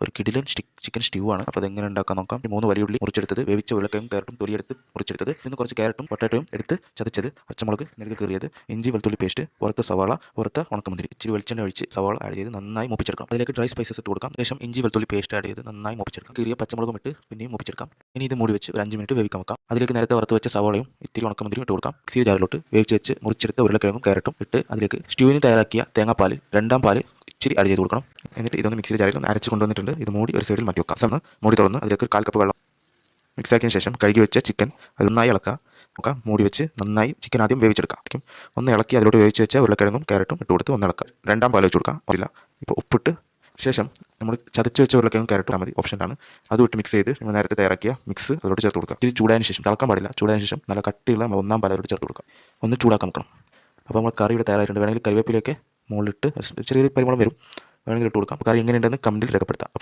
ഒരു കിടിലൻ chicken stew ആണ്. അപ്പോൾ അതെങ്ങനെ ഉണ്ടാക്കാൻ നോക്കാം. 3 വലിയ ഉള്ളി മുറിച്ചെടുത്തത്, വേവിച്ച ഉരുളക്കിഴങ്ങും ക്യാരറ്റും തൊലിയെടുത്ത് മുറിച്ചെടുത്തത്, ഇന്ന് കുറച്ച് ക്യാരറ്റും പൊട്ടാറ്റോയും എടുത്ത് ചതച്ചത്, പച്ചമുളക് നെടുകെ കീറിയത്, ഇഞ്ചി വെളുത്തുള്ളി പേസ്റ്റ്, വറുത്ത സവാള, വറുത്ത ഉണക്കമുന്തിരി, ഇച്ചിരി വെളിച്ചെണ്ണ ഒഴിച്ച് സവാള ആഡ് ചെയ്ത് നന്നായി മൂപ്പിച്ചെടുക്കാം. അതിലേക്ക് ഡ്രൈ സ്പൈസസ് ഇട്ട് കൊടുക്കാം. ശേഷം ഇഞ്ചി വെളുത്തുള്ളി പേസ്റ്റ് ആഡ് ചെയ്ത് നന്നായി മൂപ്പിച്ചെടുക്കാം. കീറിയ പച്ചമുളകും ഇട്ട് പിന്നെയും മൂപ്പിച്ചെടുക്കാം. ഇനി ഇത് മൂടി വെച്ച് ഒരു 5 മിനിറ്റ് വേവിക്കാൻ വെക്കാം. അതിലേക്ക് നേരത്തെ വറുത്ത് വെച്ച സവാളയും ഇത്തിരി ഉണക്കമുന്തിരിയും ഇട്ട് കൊടുക്കാം. മിക്സി ജാറിലോട്ട് വേവിച്ച് വെച്ച് മുറിച്ചെടുത്ത ഉരുളക്കിഴങ്ങും ക്യാരറ്റും ഇട്ട് അതിലേക്ക് സ്റ്റ്യൂവിന് തയ്യാറാക്കിയ തേങ്ങാപ്പാൽ 2 പാൽ ഇച്ചിരി ആഡ് ചെയ്ത് കൊടുക്കണം. എന്നിട്ട് ഇതൊന്ന് മിക്സിയുടെ ജാറിൽ ഒന്ന് അരച്ച് കൊണ്ടുവന്നിട്ടുണ്ട്. ഇത് മൂടി ഒരു സൈഡിൽ മാറ്റി വെക്കാം. സമയം മൂടി തുറന്ന് അതിലേക്ക് 1/4 കപ്പ് വെള്ളം മിക്സാക്കിയതിന് ശേഷം കഴുകി വെച്ച ചിക്കൻ അത് നന്നായി ഇളക്കുക. നോക്കാം, മൂടി വെച്ച് നന്നായി ചിക്കൻ ആദ്യം വേവിച്ചെടുക്കാം. ഒന്ന് ഇളക്കി അതിലോട്ട് വേവിച്ച് വെച്ച ഉരുളക്കിഴങ്ങും ക്യാരറ്റും ഇട്ട് കൊടുത്ത് ഒന്ന് ഇളക്കുക. 2 പാൽ വെച്ച് കൊടുക്കാം. അറിയില്ല. ഇപ്പോൾ ഉപ്പിട്ട് ശേഷം നമ്മൾ ചതച്ച് വെച്ച ഉരുളക്കിഴങ്ങും ക്യാരറ്റും മതി, ഓപ്ഷനാണ്. അതും ഇട്ട് മിക്സ് ചെയ്ത് നമ്മൾ നേരത്തെ തയ്യാറാക്കിയ മിക്സ് അതിലോട്ട് ചേർത്ത് കൊടുക്കുക. ഇത്തിരി ചൂടായതിന് ശേഷം, തിളക്കാൻ പാടില്ല, ചൂടായതിന് ശേഷം നല്ല കട്ടിയുള്ള 1 പാൽ അതിലോട്ട് ചേർത്ത് കൊടുക്കുക. ഒന്ന് ചൂടാക്കാൻ നോക്കണം. അപ്പോൾ നമ്മൾ കറി ഇവിടെ തയ്യാറായിട്ടുണ്ട്. വേണമെങ്കിൽ കറിവേപ്പിലേക്ക് മുകളിലിട്ട് ചെറിയൊരു പരിമളം വരും, വേണമെങ്കിൽ ഇട്ട് കൊടുക്കാം. കറി എങ്ങനെയുണ്ടെന്ന് കമൻറ്റിൽ രേഖപ്പെടുത്താം.